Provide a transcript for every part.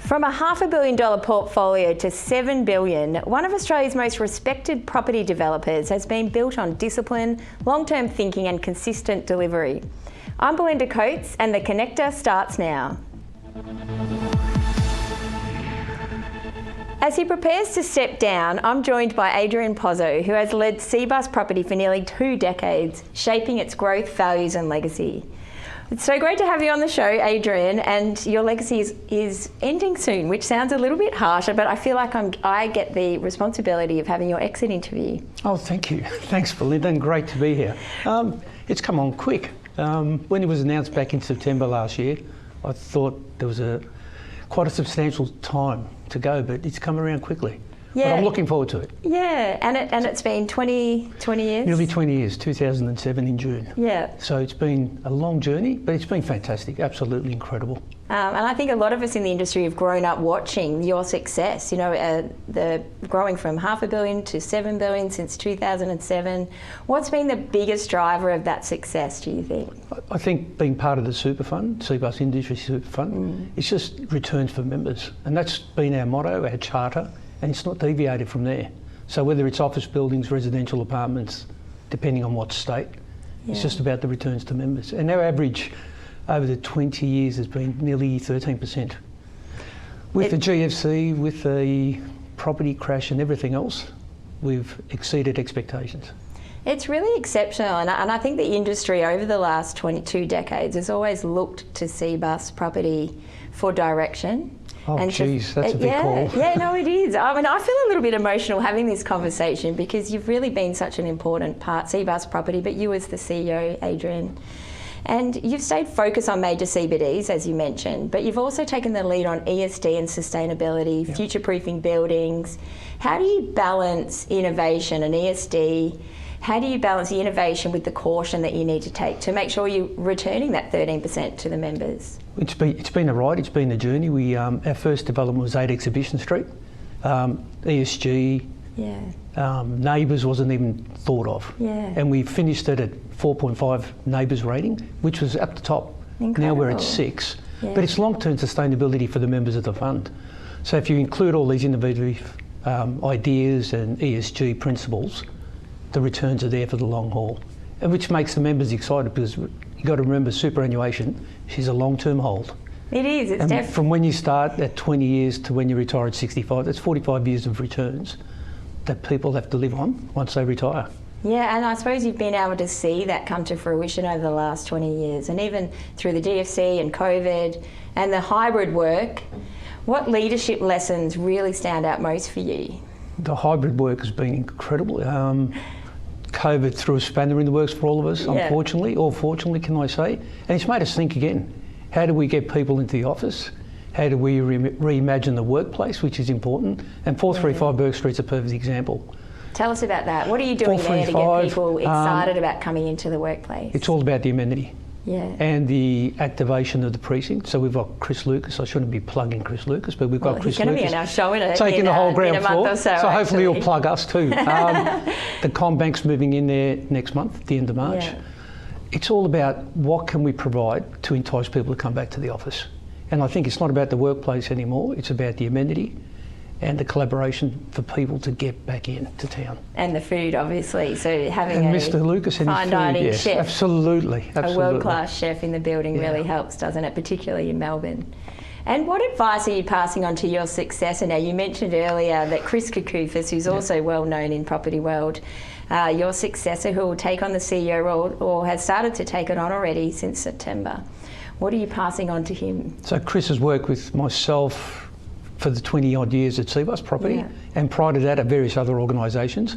From a $500 million portfolio to $7 billion, one of Australia's most respected property developers has been built on discipline, long-term thinking and consistent delivery. I'm Belinda Coates and The Connector starts now. As he prepares to step down, I'm joined by Adrian Pozzo, who has led Cbus Property for nearly 2 decades, shaping its growth, values and legacy. It's so great to have you on the show, Adrian, and your legacy is ending soon, which sounds a little bit harsher, but I feel like I get the responsibility of having your exit interview. Oh, thank you. Thanks, Belinda, and great to be here. It's come on quick. When it was announced back in September last year, I thought there was quite a substantial time to go, but it's come around quickly. Yeah. But I'm looking forward to it. Yeah, and it's been 20 years? Nearly 20 years, 2007 in June. Yeah. So it's been a long journey, but it's been fantastic, absolutely incredible. And I think a lot of us in the industry have grown up watching your success, the growing from $500 million to $7 billion since 2007. What's been the biggest driver of that success, do you think? I think being part of the super fund, Cbus Industry Super Fund, it's just returns for members. And that's been our motto, our charter, and it's not deviated from there. So whether it's office buildings, residential apartments, depending on what state, it's just about the returns to members. And our average over the 20 years has been nearly 13%. With the GFC, with the property crash and everything else, we've exceeded expectations. It's really exceptional, and I think the industry over the last 22 decades has always looked to Cbus Property for direction. Oh, geez, that's a big call. Yeah, no, it is. I mean, I feel a little bit emotional having this conversation because you've really been such an important part, Cbus Property, but you as the CEO, Adrian. And you've stayed focused on major CBDs, as you mentioned, but you've also taken the lead on ESG and sustainability, future-proofing buildings. How do you balance innovation and ESG? How do you balance the innovation with the caution that you need to take to make sure you're returning that 13% to the members? It's been a ride, it's been a journey. Our first development was 8 Exhibition Street. ESG, neighbours wasn't even thought of. Yeah. And we finished it at 4.5 neighbours rating, which was at the top. Incredible. Now we're at 6. Yeah. But it's long-term sustainability for the members of the fund. So if you include all these innovative ideas and ESG principles, the returns are there for the long haul, and which makes the members excited because you've got to remember superannuation is a long-term hold. It is. It's and from when you start at 20 years to when you retire at 65, that's 45 years of returns that people have to live on once they retire. Yeah, and I suppose you've been able to see that come to fruition over the last 20 years, and even through the GFC and COVID and the hybrid work. What leadership lessons really stand out most for you? The hybrid work has been incredible. COVID threw a spanner in the works for all of us, unfortunately, or fortunately, can I say. And it's made us think again. How do we get people into the office? How do we reimagine the workplace, which is important? And 435 Burke Street's a perfect example. Tell us about that. What are you doing there to get people excited about coming into the workplace? It's all about the amenity. Yeah. And the activation of the precinct. So we've got Chris Lucas. I shouldn't be plugging Chris Lucas, but we've got Chris Lucas. He's going to be in our show taking the whole ground floor. So hopefully he'll plug us too. The CommBank's moving in there next month, at the end of March. Yeah. It's all about what can we provide to entice people to come back to the office. And I think it's not about the workplace anymore. It's about the amenity and the collaboration for people to get back into town. And the food, obviously. So having Mr. Lucas and fine dining chef, absolutely. A world-class chef in the building really helps, doesn't it? Particularly in Melbourne. And what advice are you passing on to your successor now? You mentioned earlier that Chris Koukouphis, who's also well known in property world, your successor who will take on the CEO role or has started to take it on already since September. What are you passing on to him? So Chris has worked with myself for the 20 odd years at Cbus Property, and prior to that at various other organisations.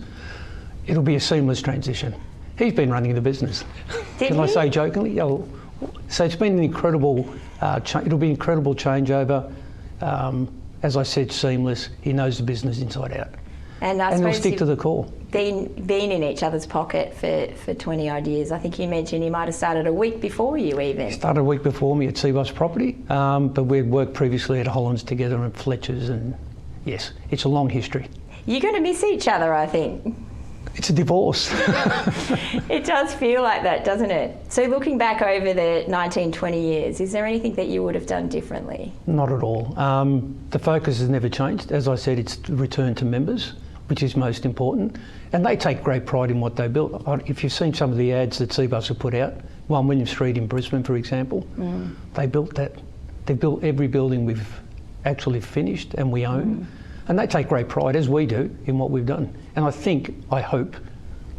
It'll be a seamless transition. He's been running the business. Can I say jokingly? So it's been an incredible, it'll be an incredible changeover. As I said, seamless. He knows the business inside out. And we'll stick to the call. Been in each other's pocket for 20 odd years. I think you mentioned he might have started a week before you even. He started a week before me at Cbus Property, but we'd worked previously at Hollands together and Fletcher's, and yes, it's a long history. You're going to miss each other, I think. It's a divorce. It does feel like that, doesn't it? So looking back over the 19, 20 years, is there anything that you would have done differently? Not at all. The focus has never changed. As I said, it's return to members, which is most important. And they take great pride in what they built. If you've seen some of the ads that Cbus have put out, 1 William Street in Brisbane, for example, they built that. They built every building we've actually finished and we own. And they take great pride, as we do, in what we've done. And I hope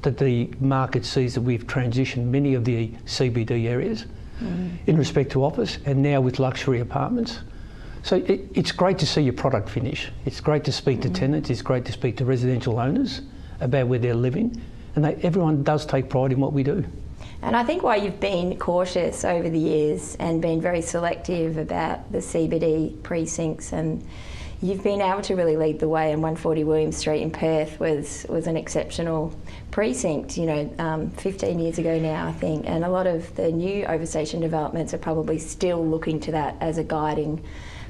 that the market sees that we've transitioned many of the CBD areas in respect to office, and now with luxury apartments. So it's great to see your product finish. It's great to speak to tenants. It's great to speak to residential owners about where they're living. And everyone does take pride in what we do. And I think why you've been cautious over the years and been very selective about the CBD precincts, and you've been able to really lead the way, and 140 William Street in Perth was an exceptional precinct, 15 years ago now, I think. And a lot of the new overstation developments are probably still looking to that as a guiding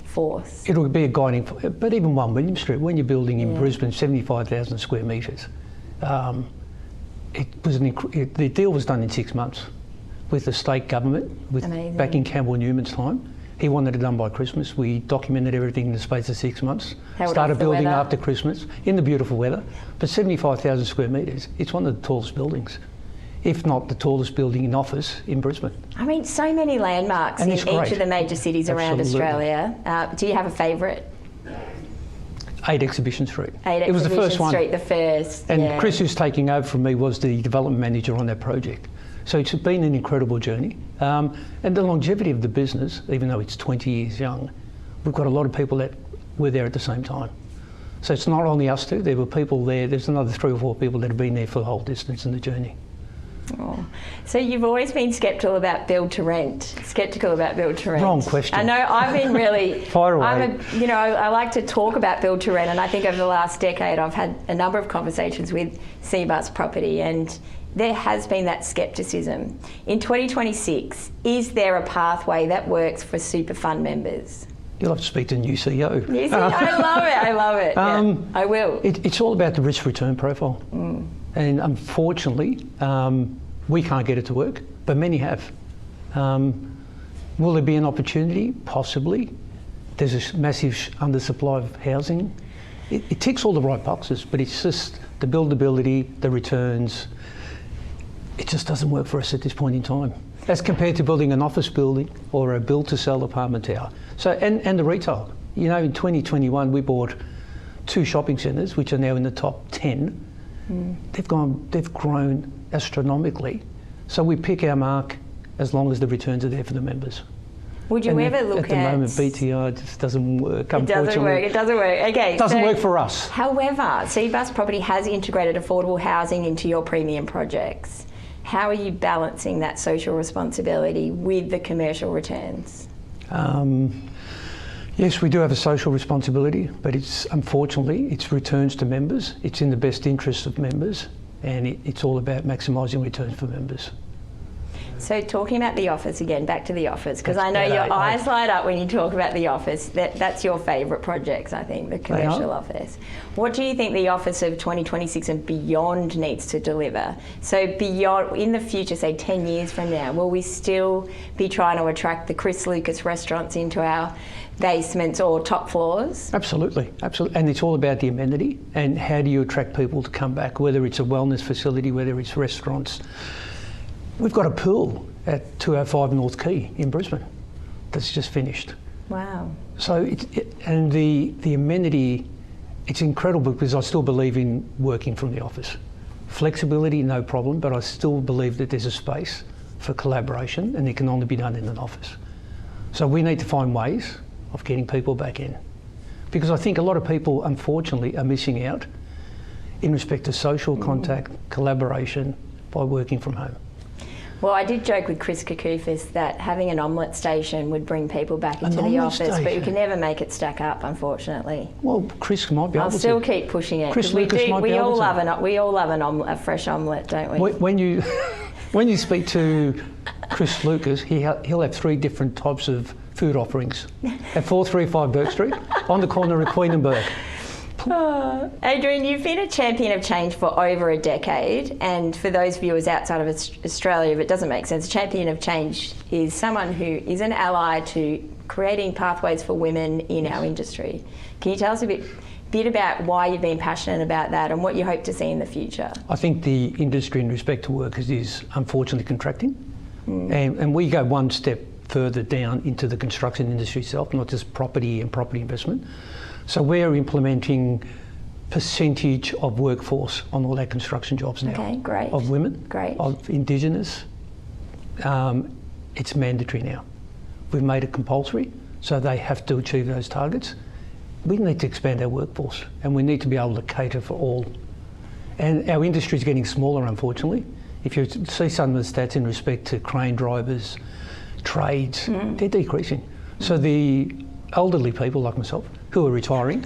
force. It'll be a guiding force. But even 1 William Street, when you're building in Brisbane 75,000 square metres, the deal was done in 6 months with the state government, back in Campbell Newman's time. He wanted it done by Christmas. We documented everything in the space of 6 months. Started building after Christmas in the beautiful weather. But 75,000 square metres, it's one of the tallest buildings, if not the tallest building in office in Brisbane. I mean, so many landmarks in each of the major cities around Australia. Do you have a favourite? 8 Exhibition Street. It was the first one. The first. And Chris, who's taking over from me, was the development manager on that project. So it's been an incredible journey. And the longevity of the business, even though it's 20 years young, we've got a lot of people that were there at the same time. So it's not only us two, there were people there, there's another 3 or 4 people that have been there for the whole distance in the journey. Oh. So you've always been sceptical about build to rent. Wrong question. I know, I've been really... Fire away. I like to talk about build to rent, and I think over the last decade I've had a number of conversations with Cbus Property, and there has been that scepticism. In 2026, is there a pathway that works for super fund members? You'll have to speak to the new CEO. New CEO, I love it. I will. It's all about the risk-return profile. And unfortunately, we can't get it to work, but many have. Will there be an opportunity? Possibly. There's a massive undersupply of housing. It ticks all the right boxes, but it's just the buildability, the returns. It just doesn't work for us at this point in time, as compared to building an office building or a build-to-sell apartment tower. So, and the retail. In 2021, we bought 2 shopping centres, which are now in the top 10. They've grown astronomically. So we pick our mark as long as the returns are there for the members. Would you ever look at the moment, BTR just doesn't work, unfortunately. It doesn't work. Okay. It doesn't work for us. However, Cbus Property has integrated affordable housing into your premium projects. How are you balancing that social responsibility with the commercial returns? Yes, we do have a social responsibility, but unfortunately it's returns to members. It's in the best interest of members, and it's all about maximising returns for members. So talking about the office again, back to the office, because I know your eyes light up when you talk about the office. That's your favourite projects, I think, the commercial office. What do you think the office of 2026 and beyond needs to deliver? So beyond, in the future, say 10 years from now, will we still be trying to attract the Chris Lucas restaurants into our basements or top floors? Absolutely, absolutely. And it's all about the amenity and how do you attract people to come back, whether it's a wellness facility, whether it's restaurants. We've got a pool at 205 North Quay in Brisbane that's just finished. Wow. So, the amenity, it's incredible because I still believe in working from the office. Flexibility, no problem, but I still believe that there's a space for collaboration and it can only be done in an office. So we need to find ways of getting people back in. Because I think a lot of people, unfortunately, are missing out in respect to social contact, collaboration by working from home. Well, I did joke with Chris Kokoufis that having an omelette station would bring people back into the office, but you can never make it stack up, unfortunately. Well, Chris might be able to. I'll still keep pushing it. Chris Lucas might be able to. We all love a fresh omelette, don't we? When you speak to Chris Lucas, he'll have 3 different types of food offerings at 435 Burke Street on the corner of Queen and Burke. Adrian, you've been a champion of change for over a decade, and for those viewers outside of Australia, if it doesn't make sense, a champion of change is someone who is an ally to creating pathways for women in our industry. Can you tell us a bit about why you've been passionate about that and what you hope to see in the future? I think the industry in respect to workers is unfortunately contracting, and we go one step further down into the construction industry itself, not just property and property investment. So we're implementing percentage of workforce on all our construction jobs now. Okay, great. Of women, great. Of Indigenous. It's mandatory now. We've made it compulsory, so they have to achieve those targets. We need to expand our workforce, and we need to be able to cater for all. And our industry is getting smaller, unfortunately. If you see some of the stats in respect to crane drivers, trades, they're decreasing. So the elderly people like myself who are retiring,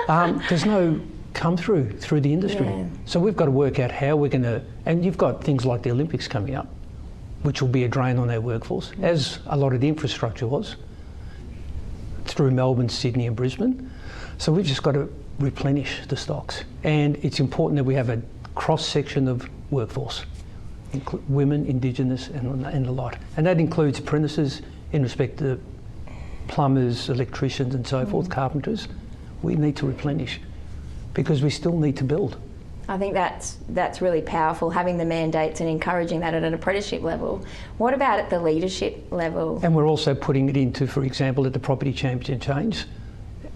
there's no come through the industry. Yeah. So we've got to work out how we're going to, and you've got things like the Olympics coming up, which will be a drain on our workforce, as a lot of the infrastructure was through Melbourne, Sydney and Brisbane. So we've just got to replenish the stocks. And it's important that we have a cross-section of workforce, women, Indigenous and the lot. And that includes apprentices in respect to plumbers, electricians and so forth, carpenters. We need to replenish because we still need to build. I think that's really powerful, having the mandates and encouraging that at an apprenticeship level. What about at the leadership level? And we're also putting it into, for example, at the Property Champion Change.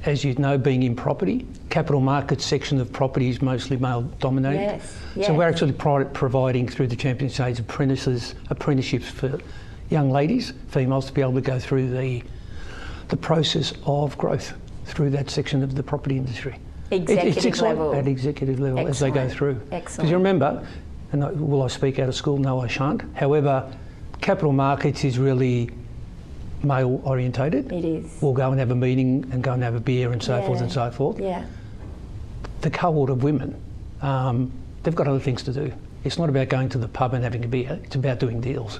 As you know, being in property, capital markets section of property is mostly male dominated. Yes, yes. So we're actually providing through the Champion Change apprenticeships for young ladies, females, to be able to go through the process of growth through that section of the property industry. Executive level. At executive level. Excellent. As they go through. Excellent. Because you remember, and will I speak out of school? No, I shan't. However, capital markets is really male orientated. It is. We'll go and have a meeting and go and have a beer and so forth and so forth. Yeah. The cohort of women, they've got other things to do. It's not about going to the pub and having a beer. It's about doing deals.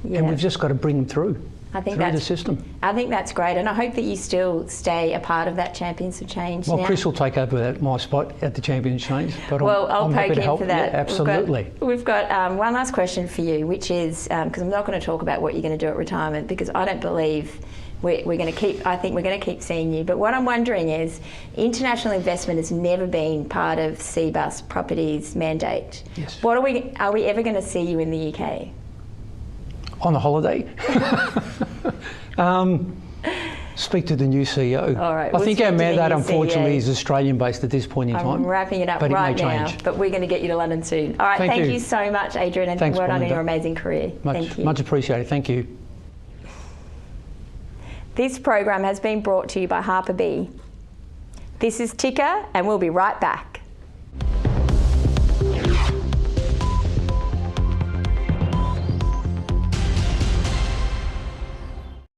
Yeah. And we've just got to bring them through. Through the system. I think that's great, and I hope that you still stay a part of that Champions of Change. Well, now. Chris will take over my spot at the Champions Change, but I'll I'm poke happy to in help. for that. Yeah, absolutely. We've got one last question for you, which is because I'm not going to talk about what you're going to do at retirement because I don't believe we're going to keep. I think we're going to keep seeing you. But what I'm wondering is, international investment has never been part of CBUS Properties' mandate. Yes. Are we ever going to see you in the UK? On a holiday. Speak to the new CEO. All right, I think our mandate, unfortunately, CEO. is Australian-based at this point in time. I'm wrapping it up but right it may now, change. but we're going to get you to London soon. All right, thank you so much, Adrian, and Thanks, well done on Belinda. your amazing career. Thank you. Much appreciated. Thank you. This program has been brought to you by Harper B. This is Ticker, and we'll be right back.